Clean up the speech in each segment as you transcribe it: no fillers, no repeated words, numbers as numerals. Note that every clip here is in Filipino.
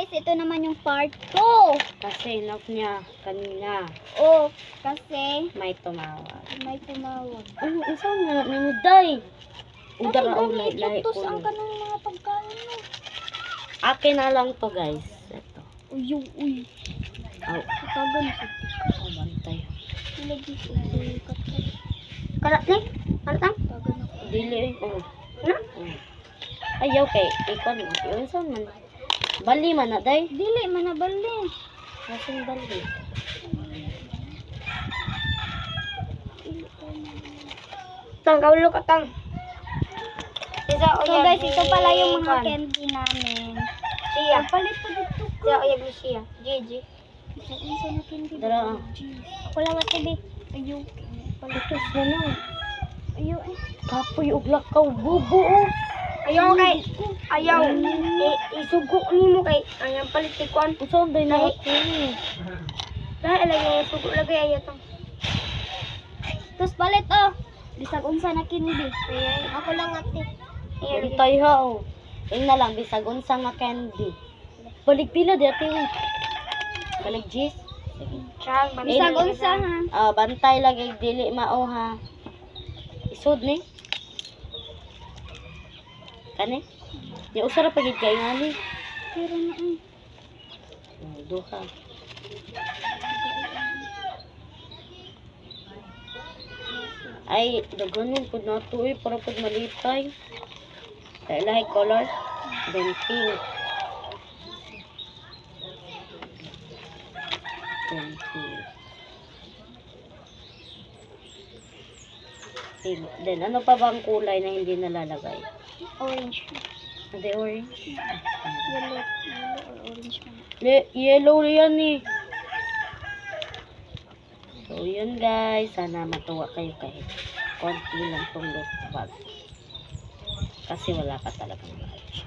guys, ito naman yung part 2. Kasi enough niya kanina. Oh, kasi May tumawag. may tumawag. Ano, isang na nimuday. Ay, Udara o ganit, lahi utos ko. ang kanang mga pagkain mo. Akin na lang to guys. Ito. Uy, uy. Aw. Katagan sa Oh, bantay. lagi sikat. Karat ni? Karat ang? Tagan ako. Dili eh. Oh. Na? Ayaw kay. Ikaw ni. Yun saan man. Bali man na day. Dili manabali. Kasing bali. Tang, kaulo ka tang. So guys, ito pala yung mga candy namin. Siya. Palit pa dito ko. Siya, uyag ni siya. Gigi. Isa na candy. Dara. Ako lang at tabi. Ayaw. Palitos na lang. Ayaw eh. Kapoy uglak ka. Bubo oh. Ayaw kay, ayaw, isugo ni mo kay, ayaw palitikon. Saan ba na ako? Dahil lagay, isugo lagay, ayaw tong. Tapos palit oh. Bisag unsa na candy. Ako lang ate. Bantay ha oh. Yun na lang. Bisag unsa nga candy. Balik pila di ate. Balik Gis. Chag, Bisag unsa ha. Bantay lagi dili mao ha. Isod ni. Kani? Di usara pagid kay ngali. Pero na eh. Duha. Ay, daganon pud nato eh para pud malipay. Dahil lahi color. Then pink. Then pink. Pink. Then ano pa bang kulay na hindi nalalagay? Orange. Hindi orange. Yellow. Yellow or orange man. Yellow yan eh. So yun guys, sana matuwa kayo kahit konti lang tong loot bag. Kasi wala ka talagang knowledge.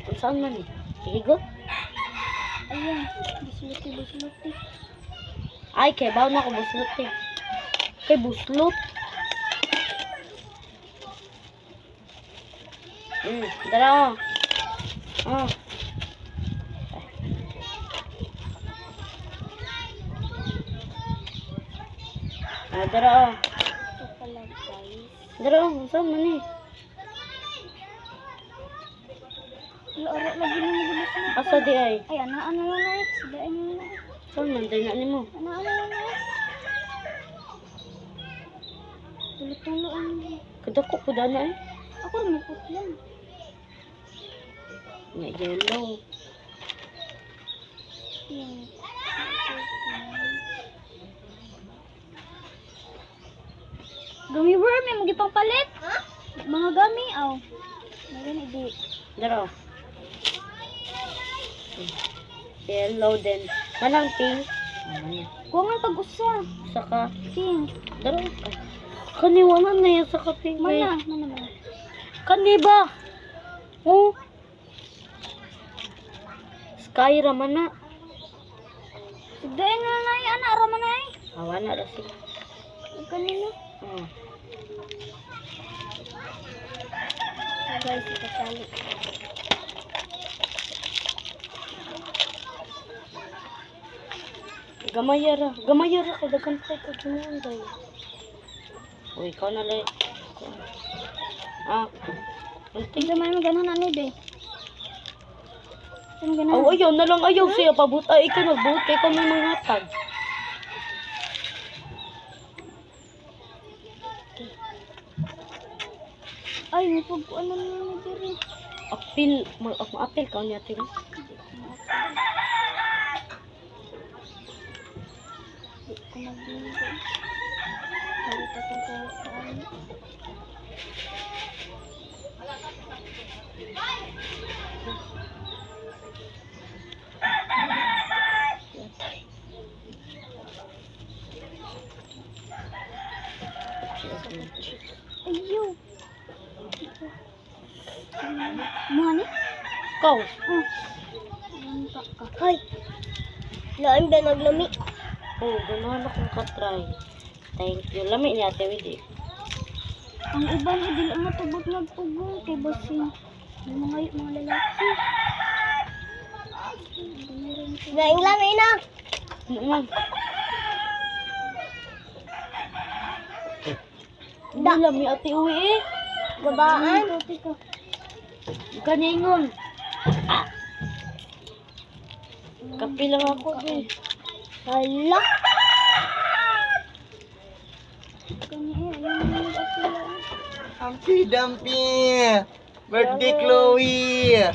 Kung saan man eh. Hihigot? Ayan. Buslot eh. Ay, kay baw na ako buslot eh. Kay buslot. Dala oh. Oh. Dala oh. Ito pala guys. Dala oh, saan man eh. Laro lagi na magulis na. Asa di ay. Ay, ano na na. Sidain mo na. Saan man, dahil na mo. Ano na. Tulong Kadako ko dana eh. Ako lumipot lang. Nga yellow. Yan. Gummy worm, may magipang palit. Mga gummy, aw. Meron hindi. Dara oh. Yellow din. Manang pink. Kuha nga pag-usa. Saka. Pink. Dara. Kaniwanan na yan sa kaping. Mana. Kaniba. Oh. Skyra man na. Sidain na na yan. Ana, raman na eh. Awa na rasi. Kanino? Oh. So guys, ikasali. Gamayara ko dagan pa ko ginaanday. Uy, ikaw na lang. Hindi man mo ganun ano be. Saan ganun? Ayaw na lang, ayaw siya pabut. Ay, ikaw nagbuot kay kami mga tag. Ay, may pag-ano na naman diri. Apil, mag-apil ka niya tiro. Di ko magbingo. Halit akong kawaan. Ayaw. Mga ni? Ikaw. Manta ka. Hoy, lain ba naglami? Oh, ganahan akong katry. Thank you. Lami niya, Ate Widi. Ang uban ay dili matubot nagpugong kay basin. Yung mga lalaki. Gaing lamay na. Naman. Hindi lang may ati uwi eh. Gabaan. Kaningon. Kapi lang ako eh. Hala. Humpty Dumpty! Birthday Chloe!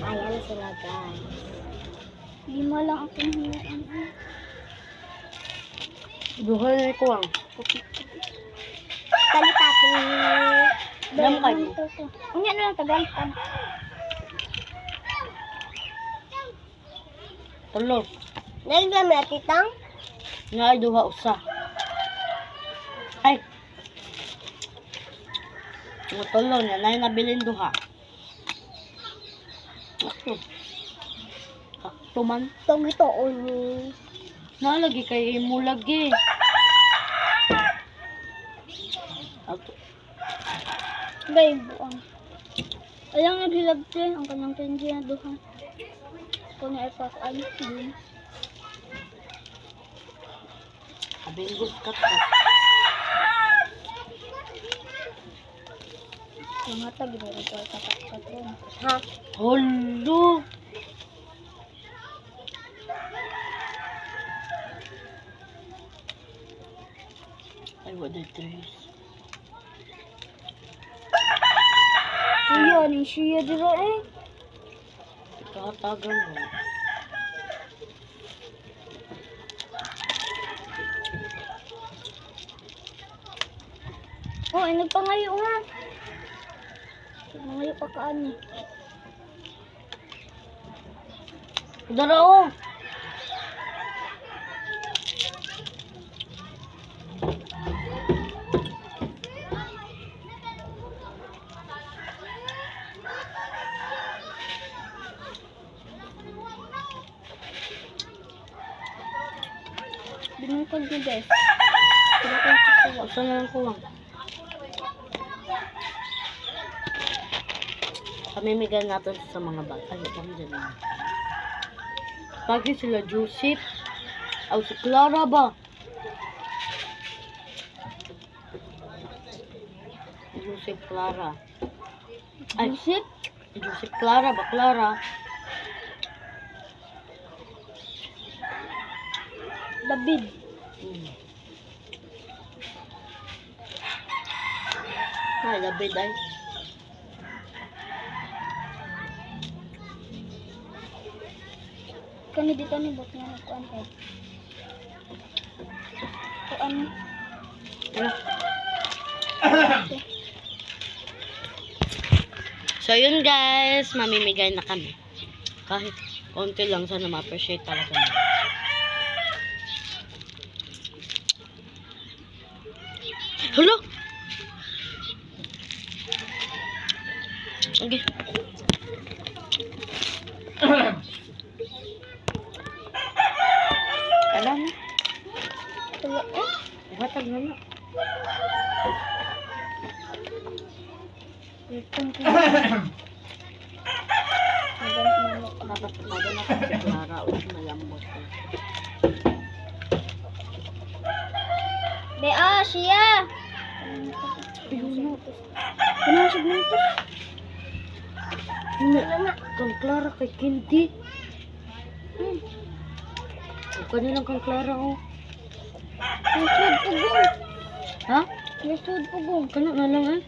Ayan sila guys. Lima lang akong hinaan. Duha na ko ang. Talitatin. Dam kayo. Ang yan lang tagal. Tulo. Naglamay at titang. Nga ay duha usa. Ay. Mga tulo niya na yung nabilin duha. Ako. Sakto man. Itong ito ni. Nalagi kay mo lagi. Ako. Gay, buang. Alang naghilag siya, ang kanyang tenji na duha. Kung na ipakaan, din. Abingos kapat. Mga tag, ginagawa ko kapat rin. Ha? Holo. Ay, what the trees. Siya, ni siya dira eh. Ikatagan mo. Oh, ay nagpangayo nga. Nagpangayo pa kaan eh. Dara o. Binungkod niyo guys. Sila kong kukuha. Asa na lang kuwang. Pamimigay natin sa mga bata. Ay, kami dyan na. Pagi sila Joseph. Aw, si Clara ba? Joseph Clara. Ay, Joseph? Joseph Clara ba? Clara. David. Hmm. Ay, David ay. Kani dito ni bot nga nagkuan kay. Kuan. Ano? So yun guys, mamimigay na kami. Kahit konti lang, sana ma-appreciate talaga nila. Hello? Okay. Alam mo? Tulo eh. Ihatag na na. Itong ko. Dapat magana ka si Clara o si Malambot. De ah, siya. Ano siya dito? Hindi. Kang Clara kay Kinti. O kanilang kang Clara o. Lisod po gong. Ha? Lisod po gong. Kano na lang eh.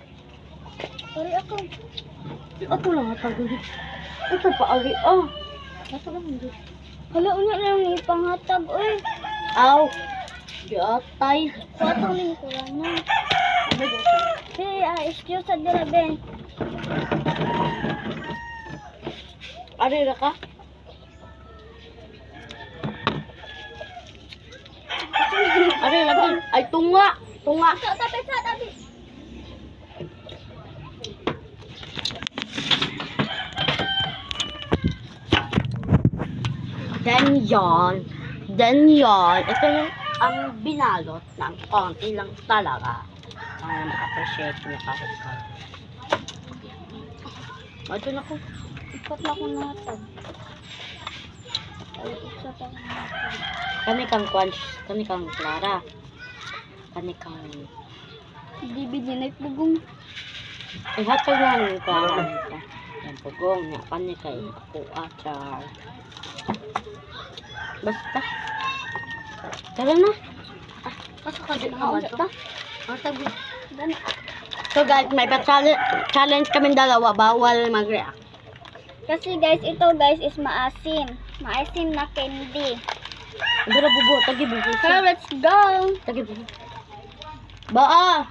Sorry ako. Ako lang hatag ulit. Ito pa ari. Oh. Hatag lang ulit. Hala, una lang ni panghatag. Uy, Aw. Gatay. kwatong lingkuran na. Si, excuse sa dira, Ben. Ari ra ka? Ari lagi. Ay tunga. Tunga. Tapi, tapi. Then yon. Ito yung ang binalot ng konti lang talaga. Para ma-appreciate niya kahit ka. Ito na ko. Ipat na ko natag. Ay, isa pa ko natag. Kani kang Clara. Kani kang... DVD na ipugong. Ihatag lang yung Clara. Yan pugong niya. Kani kay ako achar. Basta. Tara na. Pasok ka din naman to. So guys, may pa-challenge kami dalawa. Bawal mag-react. Kasi guys, ito guys is maasim. Maasim na candy. Dura bubo. Tagi bubo. So, let's go! Tagi bubo. Baa!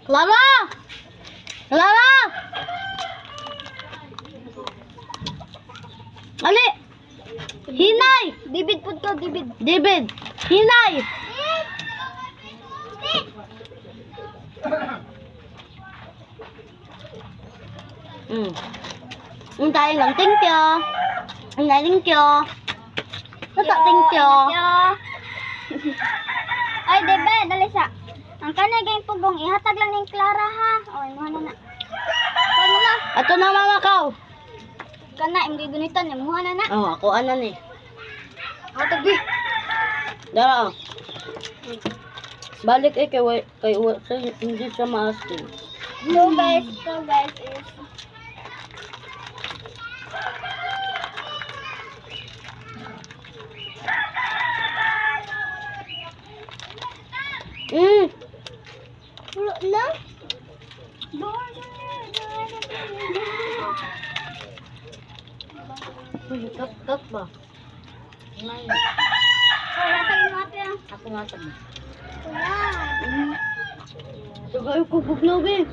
Clara! Clara! Ali! Hinay! Dibid po to, dibid. David! Hinay! Tayo lang. Thank you. Thank you. Thank you. Ay, debe, dali sa. Ang kanagay pugong, ihatag lang ng Clara ha. O, imuha na na. Ano na? Ato na mama ka. Kana, hindi gunitan, imuha na na. Oh, ako anan eh. Hatag di. Dara. Balik eh kay hindi siya maasin. So guys is Wala na? Kat ba? So, hatagin natin. Ako nga sabi. Wala. Tagay ko bugnaw eh.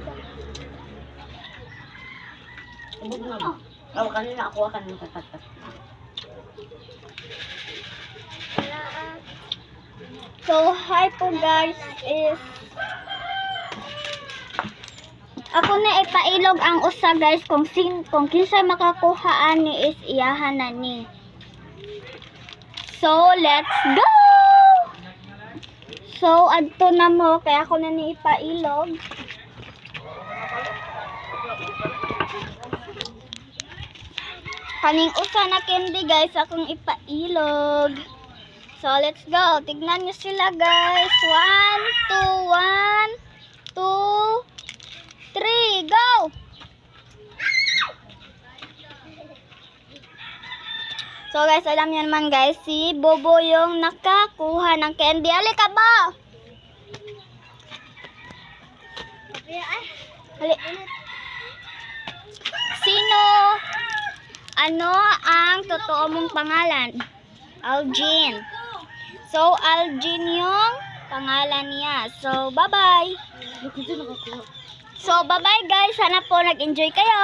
Bugnaw ba? Oh, kanina ako kanina katatat. So, hi po guys is ako na ipailog ang usa guys kung kinsay makakuha ani is iyahan na ni. So, let's go! So, adto na mo kaya ako na ni ipailog. Kaning usa na candy guys akong ipailog. So, let's go. Tignan nyo sila, guys. 1, 2, 1, 2, 3. Go! So, guys, alam nyo naman, guys. Si Bobo yung nakakuha ng candy. Halika ba? Hali. Sino? Ano ang totoo mong pangalan? Algin. So, Algin yung pangalan niya. So, bye-bye. So, bye-bye guys. Sana po nag-enjoy kayo.